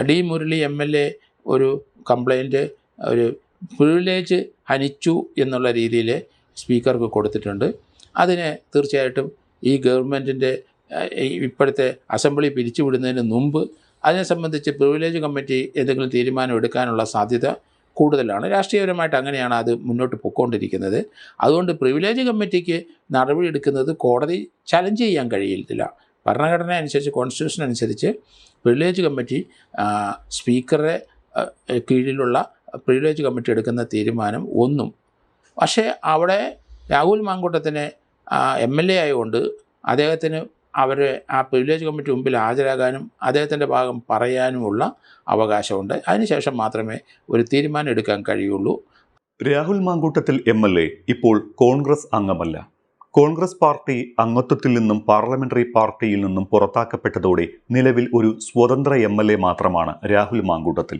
D Murali MLA ഒരു complaint ഒരു privilege ഹനിച്ചു എന്നുള്ള രീതിയിൽ സ്പീക്കർക്ക് കൊടുത്തിട്ടുണ്ട്. അതിന് തീർച്ചയായിട്ടും ഈ ഗവൺമെൻറ്റിൻ്റെ ഇപ്പോഴത്തെ അസംബ്ലി പിരിച്ചുവിടുന്നതിന് മുമ്പ് അതിനെ സംബന്ധിച്ച് പ്രിവിലേജ് കമ്മിറ്റി എന്തെങ്കിലും തീരുമാനം എടുക്കാനുള്ള സാധ്യത കൂടുതലാണ്. രാഷ്ട്രീയപരമായിട്ട് അങ്ങനെയാണ് അത് മുന്നോട്ട് പോയിക്കൊണ്ടിരിക്കുന്നത്. അതുകൊണ്ട് പ്രിവിലേജ് കമ്മിറ്റിക്ക് നടപടിയെടുക്കുന്നത് കോടതി ചലഞ്ച് ചെയ്യാൻ കഴിയില്ല. ഭരണഘടന അനുസരിച്ച്, കോൺസ്റ്റിറ്റ്യൂഷൻ അനുസരിച്ച് പ്രിവിലേജ് കമ്മിറ്റി സ്പീക്കറുടെ കീഴിലുള്ള പ്രിവിലേജ് കമ്മിറ്റി എടുക്കുന്ന തീരുമാനം ഒന്നും. പക്ഷേ അവിടെ രാഹുൽ മാങ്കൂട്ടത്തിന് MLA ആയതുകൊണ്ട് അദ്ദേഹത്തിന് ആ പ്രിവിലേജ് കമ്മിറ്റി മുമ്പിൽ ഹാജരാകാനും അദ്ദേഹത്തിൻ്റെ ഭാഗം പറയാനുമുള്ള അവകാശമുണ്ട്. അതിനുശേഷം മാത്രമേ ഒരു തീരുമാനം എടുക്കാൻ കഴിയുള്ളൂ. രാഹുൽ മാങ്കൂട്ടത്തിൽ MLA ഇപ്പോൾ കോൺഗ്രസ് അംഗമല്ല. കോൺഗ്രസ് പാർട്ടി അംഗത്വത്തിൽ നിന്നും പാർലമെന്ററി പാർട്ടിയിൽ നിന്നും പുറത്താക്കപ്പെട്ടതോടെ നിലവിൽ ഒരു സ്വതന്ത്ര MLA മാത്രമാണ് രാഹുൽ മാങ്കൂട്ടത്തിൽ.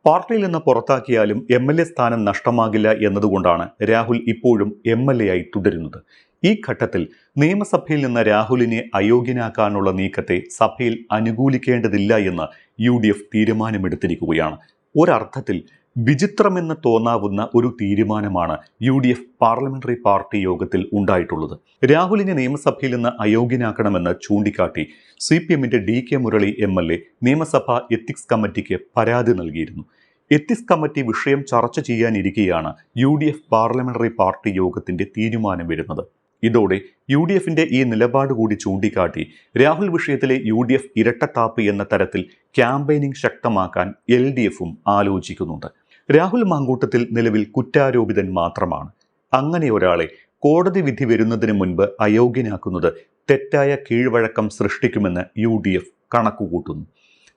പാർട്ടിയിൽ നിന്ന് പുറത്താക്കിയാലും MLA സ്ഥാനം നഷ്ടമാകില്ല എന്നതുകൊണ്ടാണ് രാഹുൽ ഇപ്പോഴും MLA ആയി തുടരുന്നത്. ഈ ഘട്ടത്തിൽ നിയമസഭയിൽ നിന്ന് രാഹുലിനെ അയോഗ്യനാക്കാനുള്ള നീക്കത്തെ സഭയിൽ അനുകൂലിക്കേണ്ടതില്ല എന്ന് UDF തീരുമാനമെടുത്തിരിക്കുകയാണ്. ഒരർത്ഥത്തിൽ വിചിത്രമെന്ന് തോന്നാവുന്ന ഒരു തീരുമാനമാണ് UDF പാർലമെന്ററി പാർട്ടി യോഗത്തിൽ ഉണ്ടായിട്ടുള്ളത്. രാഹുലിനെ നിയമസഭയിൽ നിന്ന് അയോഗ്യനാക്കണമെന്ന് ചൂണ്ടിക്കാട്ടി CPMന്റെ DK മുരളി MLA നിയമസഭാ എത്തിക്സ് കമ്മിറ്റിക്ക് പരാതി നൽകിയിരുന്നു. എത്തിക്സ് കമ്മിറ്റി വിഷയം ചർച്ച ചെയ്യാനിരിക്കെയാണ് UDF പാർലമെന്ററി പാർട്ടി യോഗത്തിന്റെ തീരുമാനം വരുന്നത്. ഇതോടെ UDFന്റെ ഈ നിലപാട് കൂടി ചൂണ്ടിക്കാട്ടി രാഹുൽ വിഷയത്തിലെ UDF ഇരട്ടത്താപ്പ് എന്ന തരത്തിൽ ക്യാമ്പയിനിങ് ശക്തമാക്കാൻ LDFും ആലോചിക്കുന്നുണ്ട്. രാഹുൽ മാങ്കൂട്ടത്തിൽ നിലവിൽ കുറ്റാരോപിതൻ മാത്രമാണ്. അങ്ങനെ ഒരാളെ കോടതി വിധി വരുന്നതിന് മുൻപ് അയോഗ്യനാക്കുന്നത് തെറ്റായ കീഴ്വഴക്കം സൃഷ്ടിക്കുമെന്ന് UDF കണക്കുകൂട്ടുന്നു.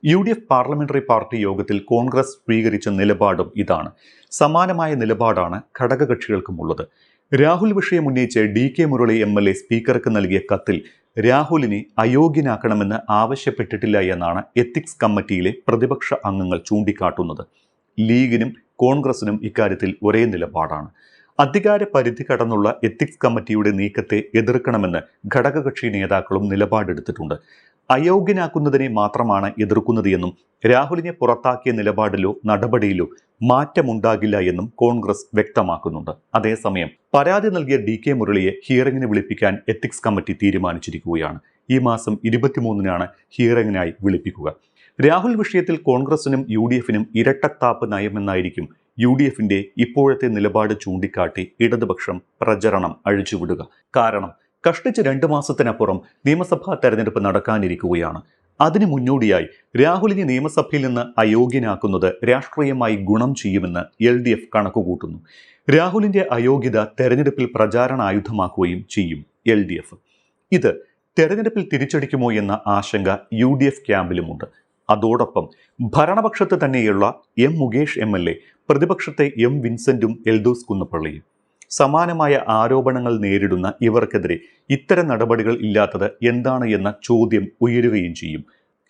UDF പാർലമെന്ററി പാർട്ടി യോഗത്തിൽ കോൺഗ്രസ് സ്വീകരിച്ച നിലപാടും ഇതാണ്. സമാനമായ നിലപാടാണ് ഘടകകക്ഷികൾക്കുമുള്ളത്. രാഹുൽ വിഷയം ഉന്നയിച്ച് DK മുരളി MLA സ്പീക്കർക്ക് നൽകിയ കത്തിൽ രാഹുലിനെ അയോഗ്യനാക്കണമെന്ന് ആവശ്യപ്പെട്ടിട്ടില്ല എന്നാണ് എത്തിക്സ് കമ്മിറ്റിയിലെ പ്രതിപക്ഷ അംഗങ്ങൾ ചൂണ്ടിക്കാട്ടുന്നത്. ലീഗിനും കോൺഗ്രസിനും ഇക്കാര്യത്തിൽ ഒരേ നിലപാടാണ്. അധികാര പരിധി കടന്നുള്ള എത്തിക്സ് കമ്മിറ്റിയുടെ നീക്കത്തെ എതിർക്കണമെന്ന് ഘടകകക്ഷി നേതാക്കളും നിലപാടെടുത്തിട്ടുണ്ട്. അയോഗ്യനാക്കുന്നതിനെ മാത്രമാണ് എതിർക്കുന്നത് എന്നും രാഹുലിനെ പുറത്താക്കിയ നിലപാടിലോ നടപടിയിലോ മാറ്റമുണ്ടാകില്ല എന്നും കോൺഗ്രസ് വ്യക്തമാക്കുന്നുണ്ട്. അതേസമയം പരാതി നൽകിയ DK മുരളിയെ ഹിയറിംഗിന് വിളിപ്പിക്കാൻ എത്തിക്സ് കമ്മിറ്റി തീരുമാനിച്ചിരിക്കുകയാണ്. ഈ മാസം 23-നാണ് ഹിയറിംഗിനായി വിളിപ്പിക്കുക. രാഹുൽ വിഷയത്തിൽ കോൺഗ്രസിനും UDFനും ഇരട്ടത്താപ്പ് നയമെന്നായിരിക്കും UDFന്റെ ഇപ്പോഴത്തെ നിലപാട് ചൂണ്ടിക്കാട്ടി ഇടതുപക്ഷം പ്രചരണം അഴിച്ചുവിടുക. കാരണം കഷ്ടിച്ച് 2 മാസത്തിനപ്പുറം നിയമസഭാ തെരഞ്ഞെടുപ്പ് നടക്കാനിരിക്കുകയാണ്. അതിനു മുന്നോടിയായി രാഹുലിനെ നിയമസഭയിൽ നിന്ന് അയോഗ്യനാക്കുന്നത് രാഷ്ട്രീയമായി ഗുണം ചെയ്യുമെന്ന് LDF കണക്കുകൂട്ടുന്നു. രാഹുലിന്റെ അയോഗ്യത തെരഞ്ഞെടുപ്പിൽ പ്രചാരണ ആയുധമാക്കുകയും ചെയ്യും LDF. ഇത് തെരഞ്ഞെടുപ്പിൽ തിരിച്ചടിക്കുമോ എന്ന ആശങ്ക UDF ക്യാമ്പിലുമുണ്ട്. അതോടൊപ്പം ഭരണപക്ഷത്ത് തന്നെയുള്ള മുകേഷ് MLA, പ്രതിപക്ഷത്തെ വിൻസെന്റും എൽദോസ് കുന്നപ്പള്ളിയും സമാനമായ ആരോപണങ്ങൾ നേരിടുന്ന ഇവർക്കെതിരെ ഇത്തരം നടപടികൾ ഇല്ലാത്തത് എന്താണ് എന്ന ചോദ്യം ഉയരുകയും ചെയ്യും.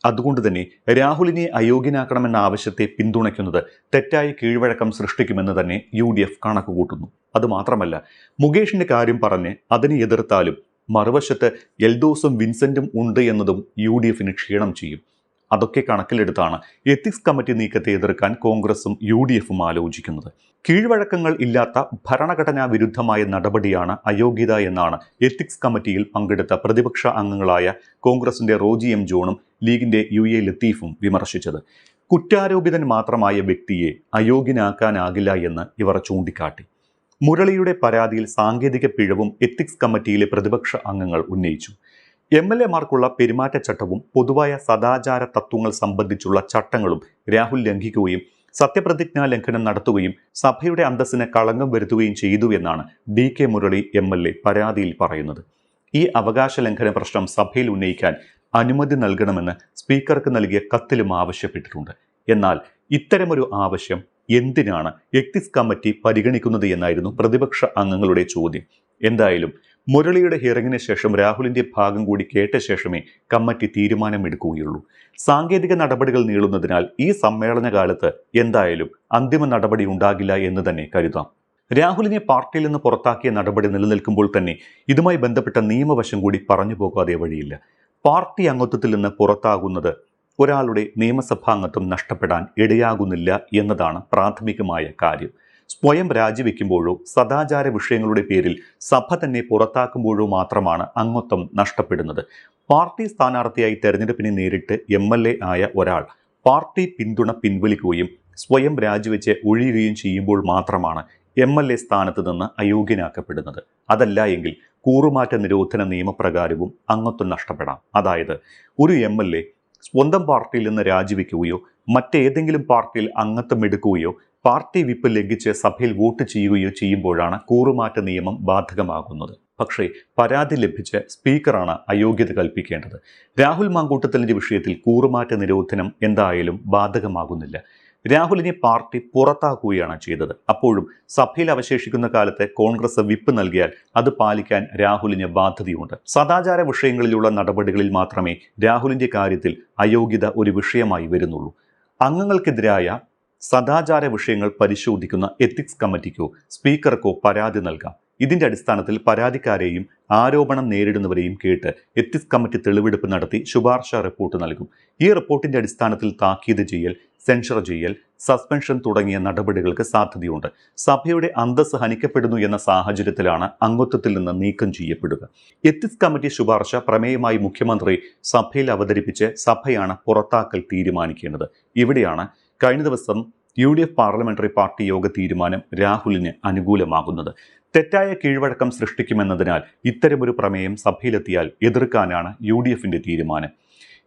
അതുകൊണ്ട് തന്നെ രാഹുലിനെ അയോഗ്യനാക്കണമെന്ന ആവശ്യത്തെ പിന്തുണയ്ക്കുന്നത് തെറ്റായ കീഴ്വഴക്കം സൃഷ്ടിക്കുമെന്ന് തന്നെ UDF കണക്കുകൂട്ടുന്നു. അതുമാത്രമല്ല, മുകേഷിന്റെ കാര്യം പറഞ്ഞ് അതിനെ എതിർത്താലും മറുവശത്ത് എൽദോസും വിൻസെന്റും ഉണ്ട് എന്നതും UDFന് ക്ഷീണം ചെയ്യും. അതൊക്കെ കണക്കിലെടുത്താണ് എത്തിക്സ് കമ്മിറ്റി നീക്കത്തെ എതിർക്കാൻ കോൺഗ്രസും UDFും ആലോചിക്കുന്നത്. കീഴ്വഴക്കങ്ങൾ ഇല്ലാത്ത ഭരണഘടനാ വിരുദ്ധമായ നടപടിയാണ് അയോഗ്യത എന്നാണ് എത്തിക്സ് കമ്മിറ്റിയിൽ പങ്കെടുത്ത പ്രതിപക്ഷ അംഗങ്ങളായ കോൺഗ്രസിന്റെ റോജി M ജോണും ലീഗിന്റെ UA ലത്തീഫും വിമർശിച്ചത്. കുറ്റാരോപിതൻ മാത്രമായ വ്യക്തിയെ അയോഗ്യനാക്കാനാകില്ല എന്ന് ഇവർ ചൂണ്ടിക്കാട്ടി. മുരളിയുടെ പരാതിയിൽ സാങ്കേതിക പിഴവും എത്തിക്സ് കമ്മിറ്റിയിലെ പ്രതിപക്ഷ അംഗങ്ങൾ ഉന്നയിച്ചു. MLA-മാർക്കുള്ള പെരുമാറ്റച്ചട്ടവും പൊതുവായ സദാചാര തത്വങ്ങൾ സംബന്ധിച്ചുള്ള ചട്ടങ്ങളും രാഹുൽ ലംഘിക്കുകയും സത്യപ്രതിജ്ഞാ ലംഘനം നടത്തുകയും സഭയുടെ അന്തസ്സിന് കളങ്കം വരുത്തുകയും ചെയ്തു എന്നാണ് DK മുരളി MLA പരാതിയിൽ പറയുന്നത്. ഈ അവകാശ ലംഘന പ്രശ്നം സഭയിൽ ഉന്നയിക്കാൻ അനുമതി നൽകണമെന്ന് സ്പീക്കർക്ക് നൽകിയ കത്തിലും ആവശ്യപ്പെട്ടിട്ടുണ്ട്. എന്നാൽ ഇത്തരമൊരു ആവശ്യം എന്തിനാണ് എത്തിക്സ് കമ്മിറ്റി പരിഗണിക്കുന്നത് എന്നായിരുന്നു പ്രതിപക്ഷ അംഗങ്ങളുടെ ചോദ്യം. എന്തായാലും മുരളിയുടെ ഹിയറിംഗിന് ശേഷം രാഹുലിന്റെ ഭാഗം കൂടി കേട്ട ശേഷമേ കമ്മിറ്റി തീരുമാനമെടുക്കുകയുള്ളൂ. സാങ്കേതിക നടപടികൾ നീളുന്നതിനാൽ ഈ സമ്മേളന കാലത്ത് എന്തായാലും അന്തിമ നടപടി ഉണ്ടാകില്ല എന്ന് തന്നെ കരുതാം. രാഹുലിനെ പാർട്ടിയിൽ നിന്ന് പുറത്താക്കിയ നടപടി നിലനിൽക്കുമ്പോൾ തന്നെ ഇതുമായി ബന്ധപ്പെട്ട നിയമവശം കൂടി പറഞ്ഞു പോകാതെ വഴിയില്ല. പാർട്ടി അംഗത്വത്തിൽ നിന്ന് പുറത്താകുന്നത് ഒരാളുടെ നിയമസഭാംഗത്വം നഷ്ടപ്പെടാൻ ഇടയാകുന്നില്ല എന്നതാണ് പ്രാഥമികമായ കാര്യം. സ്വയം രാജിവെക്കുമ്പോഴോ സദാചാര വിഷയങ്ങളുടെ പേരിൽ സഭ തന്നെ പുറത്താക്കുമ്പോഴോ മാത്രമാണ് അംഗത്വം നഷ്ടപ്പെടുന്നത്. പാർട്ടി സ്ഥാനാർത്ഥിയായി തെരഞ്ഞെടുപ്പിനെ നേരിട്ട് MLA ആയ ഒരാൾ പാർട്ടി പിന്തുണ പിൻവലിക്കുകയും സ്വയം രാജിവെച്ച് ഒഴിയുകയും ചെയ്യുമ്പോൾ മാത്രമാണ് MLA സ്ഥാനത്ത് നിന്ന് അയോഗ്യനാക്കപ്പെടുന്നത്. അതല്ല എങ്കിൽ കൂറുമാറ്റ നിരോധന നിയമപ്രകാരവും അംഗത്വം നഷ്ടപ്പെടാം. അതായത് ഒരു MLA സ്വന്തം പാർട്ടിയിൽ നിന്ന് രാജിവെക്കുകയോ മറ്റേതെങ്കിലും പാർട്ടിയിൽ അംഗത്വം എടുക്കുകയോ പാർട്ടി വിപ്പ് ലംഘിച്ച് സഭയിൽ വോട്ട് ചെയ്യുകയോ ചെയ്യുമ്പോഴാണ് കൂറുമാറ്റ നിയമം ബാധകമാകുന്നത്. പക്ഷേ പരാതി ലഭിച്ച് സ്പീക്കറാണ് അയോഗ്യത കൽപ്പിക്കേണ്ടത്. രാഹുൽ മാങ്കൂട്ടത്തിലിന്റെ വിഷയത്തിൽ കൂറുമാറ്റ നിരോധനം എന്തായാലും ബാധകമാകുന്നില്ല. രാഹുലിനെ പാർട്ടി പുറത്താക്കുകയാണ് ചെയ്തത്. അപ്പോഴും സഭയിൽ അവശേഷിക്കുന്ന കാലത്ത് കോൺഗ്രസ് വിപ്പ് നൽകിയാൽ അത് പാലിക്കാൻ രാഹുലിന് ബാധ്യതയുണ്ട്. സദാചാര വിഷയങ്ങളിലുള്ള നടപടികളിൽ മാത്രമേ രാഹുലിന്റെ കാര്യത്തിൽ അയോഗ്യത ഒരു വിഷയമായി വരുന്നുള്ളൂ. അംഗങ്ങൾക്കെതിരായ സദാചാര വിഷയങ്ങൾ പരിശോധിക്കുന്ന എത്തിക്സ് കമ്മിറ്റിക്കോ സ്പീക്കർക്കോ പരാതി നൽകാം. ഇതിന്റെ അടിസ്ഥാനത്തിൽ പരാതിക്കാരെയും ആരോപണം നേരിടുന്നവരെയും കേട്ട് എത്തിക്സ് കമ്മിറ്റി തെളിവെടുപ്പ് നടത്തി ശുപാർശ റിപ്പോർട്ട് നൽകും. ഈ റിപ്പോർട്ടിന്റെ അടിസ്ഥാനത്തിൽ താക്കീത് ചെയ്യൽ, സെൻഷർ ചെയ്യൽ, സസ്പെൻഷൻ തുടങ്ങിയ നടപടികൾക്ക് സാധ്യതയുണ്ട്. സഭയുടെ അന്തസ്സ് ഹനിക്കപ്പെടുന്നു എന്ന സാഹചര്യത്തിലാണ് അംഗത്വത്തിൽ നിന്ന് നീക്കം ചെയ്യപ്പെടുക. എത്തിക്സ് കമ്മിറ്റി ശുപാർശ പ്രമേയമായി മുഖ്യമന്ത്രി സഭയിൽ അവതരിപ്പിച്ച് സഭയാണ് പുറത്താക്കൽ തീരുമാനിക്കേണ്ടത്. ഇവിടെയാണ് കഴിഞ്ഞ ദിവസം UDF പാർലമെന്ററി പാർട്ടി യോഗ തീരുമാനം രാഹുലിന് അനുകൂലമാകുന്നത്. തെറ്റായ കീഴ്വഴക്കം സൃഷ്ടിക്കുമെന്നതിനാൽ ഇത്തരമൊരു പ്രമേയം സഭയിലെത്തിയാൽ എതിർക്കാനാണ് UDFന്റെ തീരുമാനം.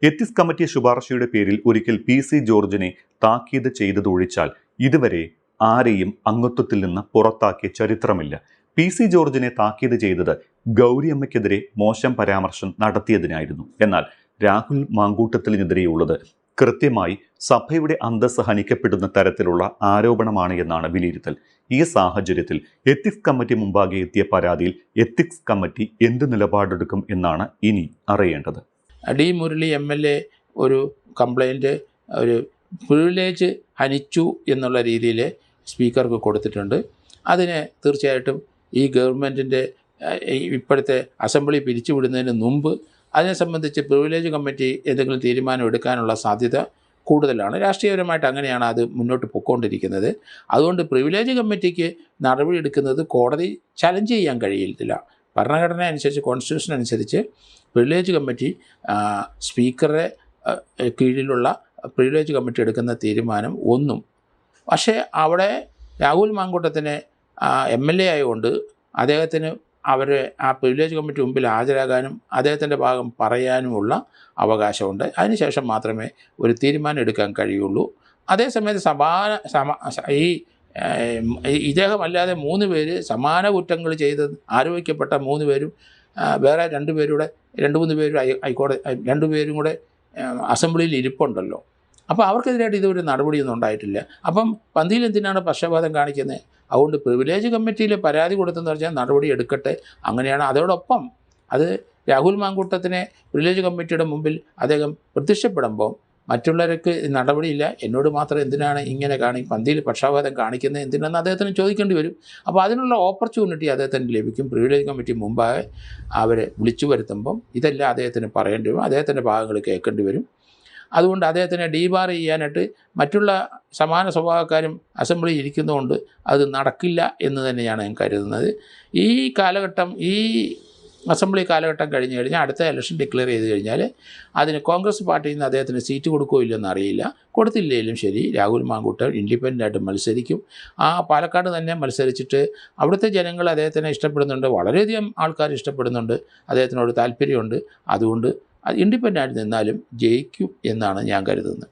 എത്തിക്സ് കമ്മിറ്റി ശുപാർശയുടെ പേരിൽ ഒരിക്കൽ PC ജോർജിനെ താക്കീത് ചെയ്തതൊഴിച്ചാൽ ഇതുവരെ ആരെയും അംഗത്വത്തിൽ നിന്ന് പുറത്താക്കിയ ചരിത്രമില്ല. PC ജോർജിനെ താക്കീത് ചെയ്തത് ഗൗരിയമ്മയ്ക്കെതിരെ മോശം പരാമർശം നടത്തിയതിനായിരുന്നു. എന്നാൽ രാഹുൽ മാങ്കൂട്ടത്തിനെതിരെയുള്ളത് കൃത്യമായി സഭയുടെ അന്തസ്സ് ഹനിക്കപ്പെടുന്ന തരത്തിലുള്ള ആരോപണമാണ് എന്നാണ് വിലയിരുത്തൽ. ഈ സാഹചര്യത്തിൽ എത്തിക്സ് കമ്മിറ്റി മുമ്പാകെ എത്തിയ പരാതിയിൽ എത്തിക്സ് കമ്മിറ്റി എന്ത് നിലപാടെടുക്കും എന്നാണ് ഇനി അറിയേണ്ടത്. D. മുരളി MLA ഒരു കംപ്ലൈൻറ്റ് ഒരു പ്രിവിലേജ് ഹനിച്ചു എന്നുള്ള രീതിയിൽ സ്പീക്കർക്ക് കൊടുത്തിട്ടുണ്ട്. അതിന് തീർച്ചയായിട്ടും ഈ ഗവൺമെൻറ്റിൻ്റെ ഇപ്പോഴത്തെ അസംബ്ലി പിരിച്ചുവിടുന്നതിന് മുമ്പ് അതിനെ സംബന്ധിച്ച് പ്രിവിലേജ് കമ്മിറ്റി എന്തെങ്കിലും തീരുമാനം എടുക്കാനുള്ള സാധ്യത കൂടുതലാണ്. രാഷ്ട്രീയപരമായിട്ട് അങ്ങനെയാണ് അത് മുന്നോട്ട് പൊയ്ക്കൊണ്ടിരിക്കുന്നത്. അതുകൊണ്ട് പ്രിവിലേജ് കമ്മിറ്റിക്ക് നടപടിയെടുക്കുന്നത് കോടതി ചലഞ്ച് ചെയ്യാൻ കഴിയില്ല. ഭരണഘടന അനുസരിച്ച്, കോൺസ്റ്റിറ്റ്യൂഷൻ അനുസരിച്ച് പ്രിവിലേജ് കമ്മിറ്റി സ്പീക്കറുടെ കീഴിലുള്ള പ്രിവിലേജ് കമ്മിറ്റി എടുക്കുന്ന തീരുമാനം ഒന്നും. പക്ഷേ അവിടെ രാഹുൽ മാങ്കൂട്ടത്തിന് MLA ആയതുകൊണ്ട് അദ്ദേഹത്തിന് ആ പ്രിവിലേജ് കമ്മിറ്റി മുമ്പിൽ ഹാജരാകാനും അദ്ദേഹത്തിൻ്റെ ഭാഗം പറയാനുമുള്ള അവകാശമുണ്ട്. അതിനുശേഷം മാത്രമേ ഒരു തീരുമാനം എടുക്കാൻ കഴിയുള്ളൂ. അതേസമയത്ത് ഇദ്ദേഹമല്ലാതെ 3 പേര് സമാന കുറ്റങ്ങൾ ചെയ്ത് ആരോപിക്കപ്പെട്ട 3 പേരും വേറെ 2 പേരും ഹൈക്കോടതി 2 പേരും കൂടെ അസംബ്ലിയിൽ ഇരിപ്പുണ്ടല്ലോ. അപ്പോൾ അവർക്കെതിരായിട്ട് ഇതുവരെ നടപടിയൊന്നും ഉണ്ടായിട്ടില്ല. അപ്പം പന്തിയിൽ എന്തിനാണ് പക്ഷപാതം കാണിക്കുന്നത്? അതുകൊണ്ട് പ്രിവിലേജ് കമ്മിറ്റിയിൽ പരാതി കൊടുത്തെന്ന് പറഞ്ഞാൽ നടപടി എടുക്കട്ടെ. അങ്ങനെയാണ്. അതോടൊപ്പം അത് രാഹുൽ മാങ്കൂട്ടത്തിനെ പ്രിവിലേജ് കമ്മിറ്റിയുടെ മുമ്പിൽ അദ്ദേഹം പ്രത്യക്ഷപ്പെടുമ്പോൾ മറ്റുള്ളവർക്ക് നടപടിയില്ല, എന്നോട് മാത്രം എന്തിനാണ് ഇങ്ങനെ പന്തിയിൽ പക്ഷപാതം കാണിക്കുന്നത് എന്തിനാണെന്ന് അദ്ദേഹത്തിന് ചോദിക്കേണ്ടി വരും. അപ്പോൾ അതിനുള്ള ഓപ്പർച്യൂണിറ്റി അദ്ദേഹത്തിന് ലഭിക്കും. പ്രിവിലേജ് കമ്മിറ്റി മുമ്പാകെ അവരെ വിളിച്ചു വരുത്തുമ്പം ഇതെല്ലാം അദ്ദേഹത്തിന് പറയേണ്ടി വരും, അദ്ദേഹത്തിൻ്റെ ഭാഗങ്ങൾ കേൾക്കേണ്ടി വരും. അതുകൊണ്ട് അദ്ദേഹത്തിനെ ഡീബാർ ചെയ്യാനായിട്ട് മറ്റുള്ള സമാന സ്വഭാവക്കാരും അസംബ്ലിയിൽ ഇരിക്കുന്നതുകൊണ്ട് അത് നടക്കില്ല എന്ന് തന്നെയാണ് ഞാൻ കരുതുന്നത്. ഈ കാലഘട്ടം, ഈ അസംബ്ലി കാലഘട്ടം കഴിഞ്ഞ് കഴിഞ്ഞാൽ അടുത്ത ഇലക്ഷൻ ഡിക്ലെയർ ചെയ്ത് കഴിഞ്ഞാൽ അതിന് കോൺഗ്രസ് പാർട്ടിയിൽ നിന്ന് അദ്ദേഹത്തിന് സീറ്റ് കൊടുക്കുകയോ ഇല്ലെന്ന് അറിയില്ല. കൊടുത്തില്ലെങ്കിലും ശരി, രാഹുൽ മാങ്കൂട്ടം ഇൻഡിപെൻഡൻ്റായിട്ട് മത്സരിക്കും. പാലക്കാട് തന്നെ മത്സരിച്ചിട്ട് അവിടുത്തെ ജനങ്ങൾ അദ്ദേഹത്തിനെ ഇഷ്ടപ്പെടുന്നുണ്ട്, വളരെയധികം ആൾക്കാർ ഇഷ്ടപ്പെടുന്നുണ്ട്, അദ്ദേഹത്തിനോട് താല്പര്യമുണ്ട്. അതുകൊണ്ട് ഇൻഡിപെൻഡൻ്റായിട്ട് നിന്നാലും ജയിക്കും എന്നാണ് ഞാൻ കരുതുന്നത്.